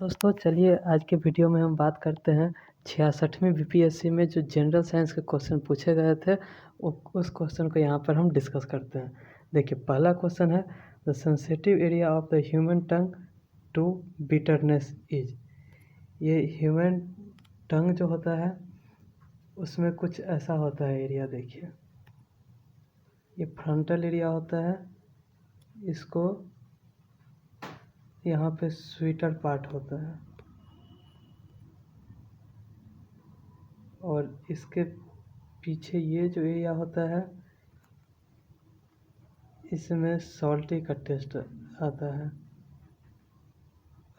दोस्तों चलिए आज के वीडियो में हम बात करते हैं 66वीं बीपीएससी में जो जनरल साइंस के क्वेश्चन पूछे गए थे उस क्वेश्चन को यहाँ पर हम डिस्कस करते हैं। देखिए पहला क्वेश्चन है the sensitive area of the human tongue to bitterness is. ये ह्यूमन टंग जो होता है उसमें कुछ ऐसा होता है एरिया। देखिए ये फ्रंटल एरिया होता है, इसको यहाँ पे स्वीटर पार्ट होता है और इसके पीछे ये जो एरिया होता है इसमें सॉल्टी का टेस्ट आता है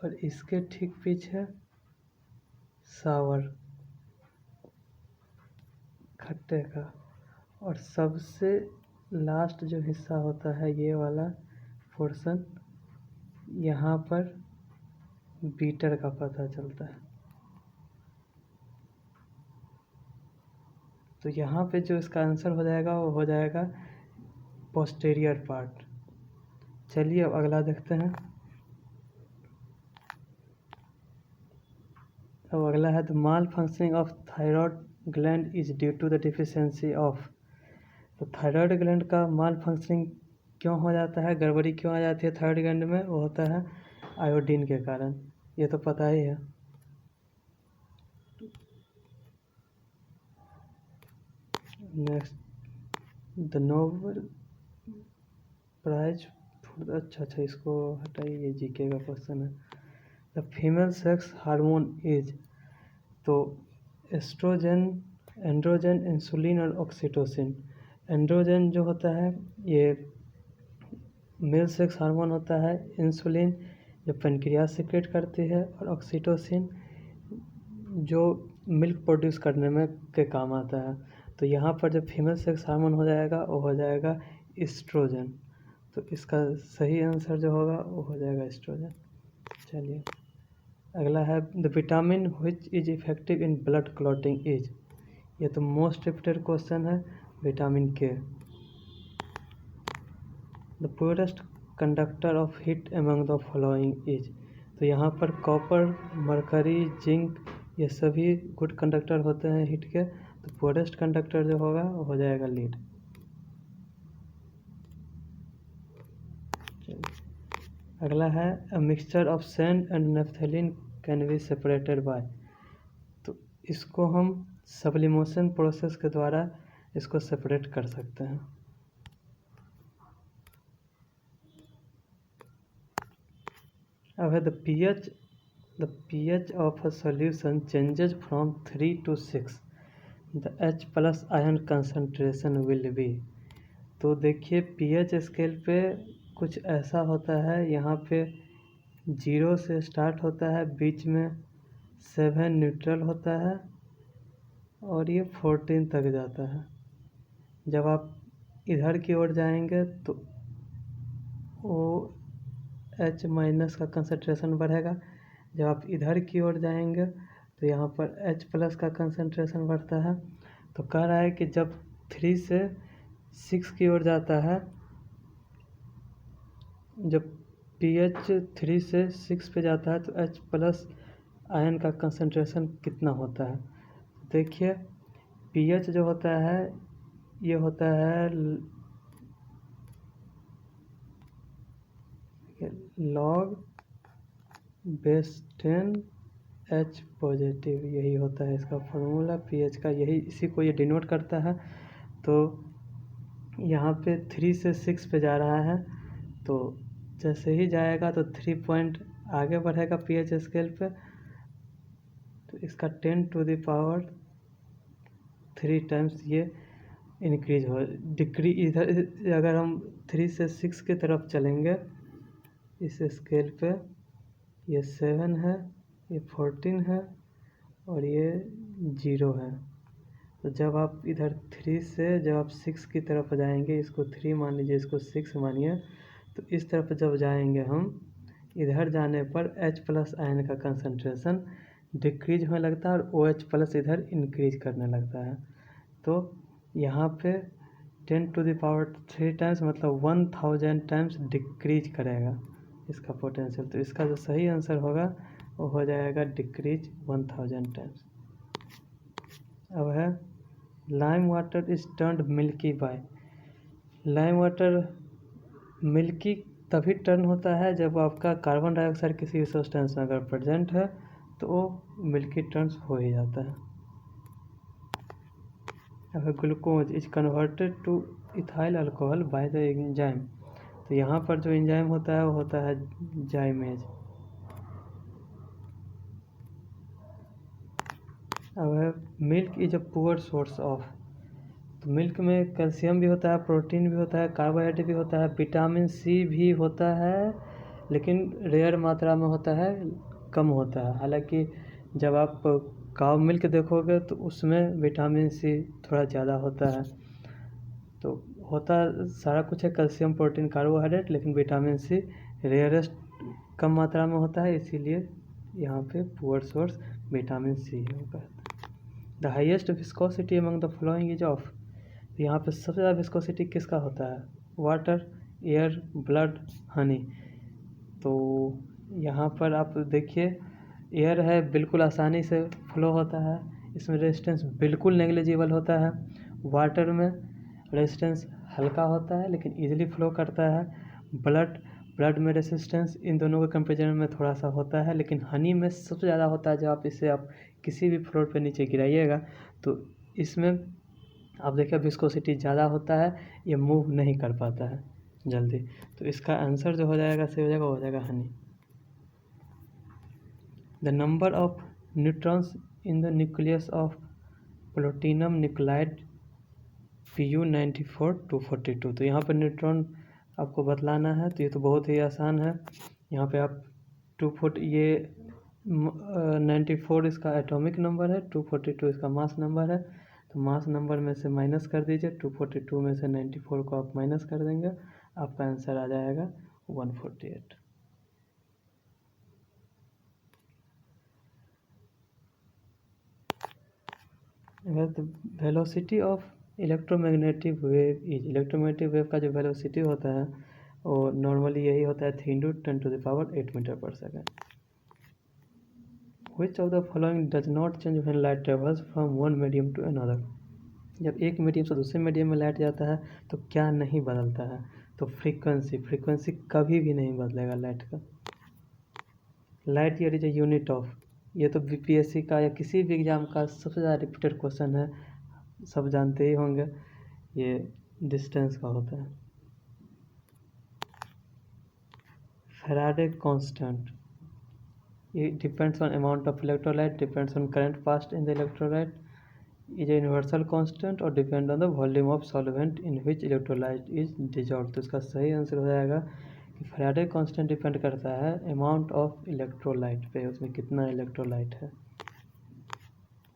और इसके ठीक पीछे सावर खट्टे का और सबसे लास्ट जो हिस्सा होता है ये वाला पोर्शन, यहाँ पर बीटर का पता चलता है। तो यहाँ पे जो इसका आंसर हो जाएगा वो हो जाएगा पोस्टीरियर पार्ट। चलिए अब अगला देखते हैं। अब अगला है the malfunctioning of thyroid gland is due to the deficiency of. तो थायराइड ग्लैंड का माल फंक्शनिंग क्यों हो जाता है, गड़बड़ी क्यों आ जाती है थायराइड ग्लैंड में, वो होता है आयोडीन के कारण। ये तो पता ही है। Next the Nobel prize for, अच्छा इसको हटाइए, ये जीके का क्वेश्चन है। The female sex hormone is, तो एस्ट्रोजन, एंड्रोजन, इंसुलिन और ऑक्सीटोसिन। एंड्रोजन जो होता है ये मेल सेक्स हार्मोन होता है, इंसुलिन जो पेनक्रियास सिक्रेट करती है और ऑक्सीटोसिन जो मिल्क प्रोड्यूस करने में के काम आता है। तो यहाँ पर जो फीमेल सेक्स हार्मोन हो जाएगा वो हो जाएगा एस्ट्रोजन। तो इसका सही आंसर जो होगा वो हो जाएगा एस्ट्रोजन। चलिए अगला है the vitamin which is effective in blood clotting is. ये तो मोस्ट रिपीटेड क्वेश्चन है, विटामिन के। The poorest conductor of heat among the following is. तो यहाँ पर कॉपर, मरकरी, जिंक ये सभी गुड कंडक्टर होते हैं हीट के। तो पुअरेस्ट कंडक्टर जो होगा वो हो जाएगा लीड। अगला है a mixture of sand and naphthalene can be separated by. तो इसको हम सब्लिमेशन प्रोसेस के द्वारा इसको सेपरेट कर सकते हैं। अब है the pH of a solution changes from 3 to 6, the H+ ion concentration will be. तो देखिए pH स्केल पे कुछ ऐसा होता है, यहाँ पे 0 से स्टार्ट होता है, बीच में 7 न्यूट्रल होता है और ये 14 तक जाता है। जब आप इधर की ओर जाएंगे तो वो H- का कंसंट्रेशन बढ़ेगा। जब आप इधर की ओर जाएंगे तो यहाँ पर H+ का कंसंट्रेशन बढ़ता है। तो कह रहा है कि जब 3 से 6 की ओर जाता है, जब pH 3 से 6 पे जाता है तो H+ आयन का कंसंट्रेशन कितना होता है। देखिए pH जो होता है ये होता है log बेस 10 H पॉजिटिव, यही होता है इसका फॉर्मूला pH का, यही इसी को ये डिनोट करता है। तो यहाँ पे 3 से 6 पे जा रहा है, तो जैसे ही जाएगा तो 3 पॉइंट आगे बढ़ेगा pH स्केल पे। तो इसका 10⁻³ टाइम्स ये इंक्रीज हो डिक्रीज। इधर अगर हम 3 से 6 की तरफ चलेंगे इस स्केल पे, ये 7 है, ये 14 है और ये 0 है। तो जब आप इधर 3 से जब आप 6 की तरफ जाएंगे, इसको 3 मान लीजिए, इसको 6 मानिए, तो इस तरफ जब जाएंगे हम, इधर जाने पर H+ आयन का कंसंट्रेशन डिक्रीज होने लगता है और OH+ इधर इंक्रीज करने लगता है। तो यहाँ पे 10⁻³ टाइम्स मतलब 1000 टाइम्स डिक्रीज करेगा इसका पोटेंशियल। तो इसका जो सही आंसर होगा वो हो जाएगा डिक्रीज 1000 टाइम्स। अब है lime water is turned milky by. Lime water milky तभी टर्न होता है जब आपका कार्बन डाइऑक्साइड किसी सब्सटेंस में अगर प्रेजेंट है तो वो मिल्की टर्न्स हो ही जाता है। अब glucose is converted two ethyl alcohol by the enzyme. तो यहाँ पर जो एंजाइम होता है वो होता है जाइमेज। अब है milk is a poor source of. तो मिल्क में कैल्शियम भी होता है, प्रोटीन भी होता है, कार्बोहाइड्रेट भी होता है, विटामिन सी भी होता है, लेकिन रेयर मात्रा में होता है, कम होता है। हालांकि जब आप काउ मिल्क देखोगे तो उसमें विटामिन सी थोड़ा ज़्यादा होता है। तो होता सारा कुछ है, कैल्शियम, प्रोटीन, कार्बोहाइड्रेट, लेकिन विटामिन सी रेयरेस्ट कम मात्रा में होता है, इसीलिए यहाँ पे पुअर सोर्स विटामिन सी होगा। The highest viscosity among the following is of. तो यहाँ पे सबसे ज़्यादा विस्कोसिटी किसका होता है? Water, air, blood, Honey. तो यहाँ पर आप देखिए एयर है बिल्कुल आसानी से फ्लो होता है, इसमें रेजिस्टेंस बिल्कुल नेग्लिजिबल होता है। वाटर में रेजिस्टेंस हल्का होता है लेकिन इजीली फ्लो करता है। ब्लड में रेजिस्टेंस इन दोनों के कंपेरिजन में थोड़ा सा होता है, लेकिन हनी में सबसे ज़्यादा होता है। जब आप किसी भी फ्लोर पे नीचे गिराइएगा तो इसमें आप देखिए विस्कोसिटी ज़्यादा होता है, ये मूव नहीं कर पाता है जल्दी। तो इसका आंसर जो हो जाएगा सही हो जाएगा Honey. The number of neutrons in the nucleus of plutonium nuclide Pu94 242। तो यहाँ पर न्यूट्रॉन आपको बतलाना है, तो ये तो बहुत ही आसान है। यहाँ पे आप 94 इसका एटॉमिक नंबर है, 242 इसका मास नंबर है। तो मास नंबर में से माइनस कर दीजिए, 242 में से 94 को आप माइनस कर देंगे, आपका आंसर आ जाएगा 148। Velocity of electromagnetic wave is. Electromagnetic wave का जो वेलोसिटी होता है वो नॉर्मली यही होता है 3×10⁸ मीटर पर second. Which of the following does not change when light travels from one medium to another? जब एक मीडियम से दूसरे मीडियम में लाइट जाता है तो क्या नहीं बदलता है? तो फ्रीक्वेंसी कभी भी नहीं बदलेगा लाइट का। Light year is a unit of. ये तो बीपीएससी का या किसी भी एग्जाम का सबसे ज़्यादा रिपीटेड क्वेश्चन है, सब जानते ही होंगे, ये डिस्टेंस का होता है। Faraday constant, it depends on amount of electrolyte, depends on current passed in the electrolyte, is a universal constant or depend on the volume of solvent in which electrolyte is dissolved। तो इसका सही answer हो जाएगा कि Faraday constant depend करता है amount of electrolyte पे, उसमें कितना इलेक्ट्रोलाइट है।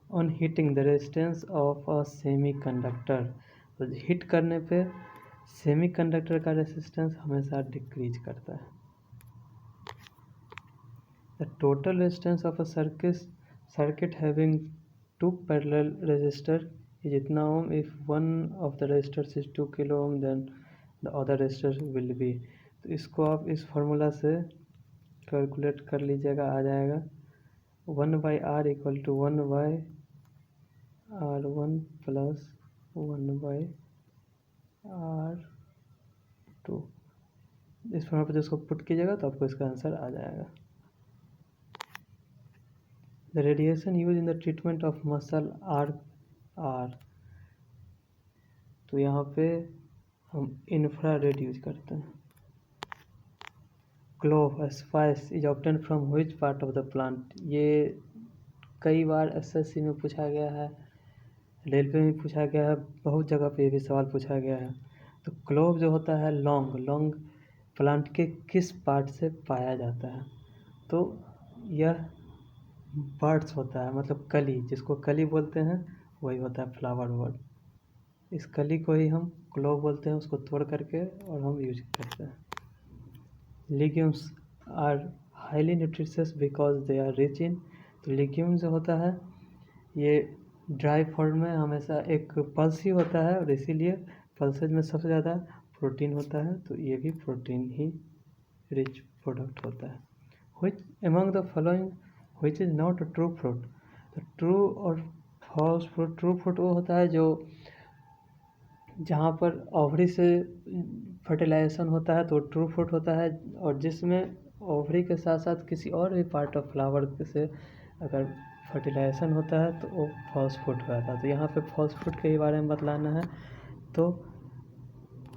On heating the resistance of a semiconductor. तो हीट करने पे सेमीकंडक्टर का रेजिस्टेंस हमेशा डिक्रीज करता है। The total resistance of a circuit having two parallel resistors is इतना ohm। If one of the resistors is 2 kilo ohm then the other resistor will be। तो इसको आप इस फॉर्मूला से कैलकुलेट कर लीजिएगा, आ जाएगा 1/R equal to 1/R1 plus 1/R2। इस फॉर्मूला पर जिसको पुट कीजिएगा तो आपको इसका आंसर आ जाएगा। The radiation used in the treatment of muscle are। तो यहाँ पे हम इंफ्रारेड यूज करते हैं। Clove spice is obtain from which part of the plant. ये कई बार एसएससी में पूछा गया है, रेलवे में पूछा गया है, बहुत जगह पे ये भी सवाल पूछा गया है। तो क्लोव जो होता है लौंग प्लांट के किस पार्ट से पाया जाता है? तो यह बर्ड्स होता है, मतलब कली, जिसको कली बोलते हैं वही होता है फ्लावर बर्ड। इस कली को ही हम क्लोव बोलते हैं, उसको तोड़ करके और हम यूज करते हैं। Legumes are highly nutritious because they are rich in. तो लिग्यूम जो होता है ये ड्राई फॉर्म में हमेशा एक पल्स ही होता है और इसीलिए पल्सेज में सबसे ज़्यादा प्रोटीन होता है, तो ये भी प्रोटीन ही रिच प्रोडक्ट होता है। Which among the following which is not a true fruit. तो ट्रू और फॉल्स फ्रूट, ट्रू फ्रूट वो होता है जो जहाँ पर ओवरी से फर्टिलाइजेशन होता है तो ट्रू फ्रूट होता है, और जिसमें ओवरी के साथ साथ किसी और भी पार्ट ऑफ फ्लावर से अगर फर्टिलाइजेशन होता है तो वो फॉल्स फ्रूट कहलाता है। तो यहाँ पे फॉल्स फ्रूट के ही बारे में बतलाना है। तो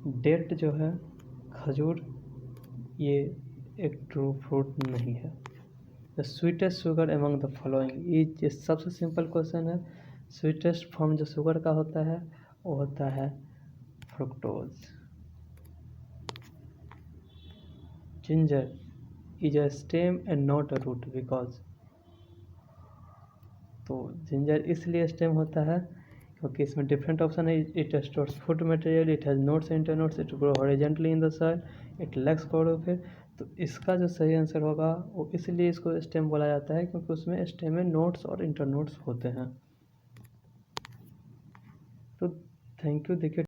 डेट जो है खजूर, ये एक ट्रू फ्रूट नहीं है। The sweetest sugar among the following, ये सबसे सिंपल क्वेश्चन है। स्वीटेस्ट फॉर्म जो शुगर का होता है वो होता है fructose. Ginger is a stem and not a root because, तो जिंजर इसलिए स्टेम होता है क्योंकि इसमें डिफरेंट ऑप्शन है। It stores food material, it has nodes internodes, it grow horizontally in the soil, it lacks chlorophyll. तो इसका जो सही आंसर होगा वो इसलिए इसको स्टेम बोला जाता है क्योंकि उसमें स्टेम में नोट्स और इंटरनोट्स होते हैं। तो थैंक यू। देखिए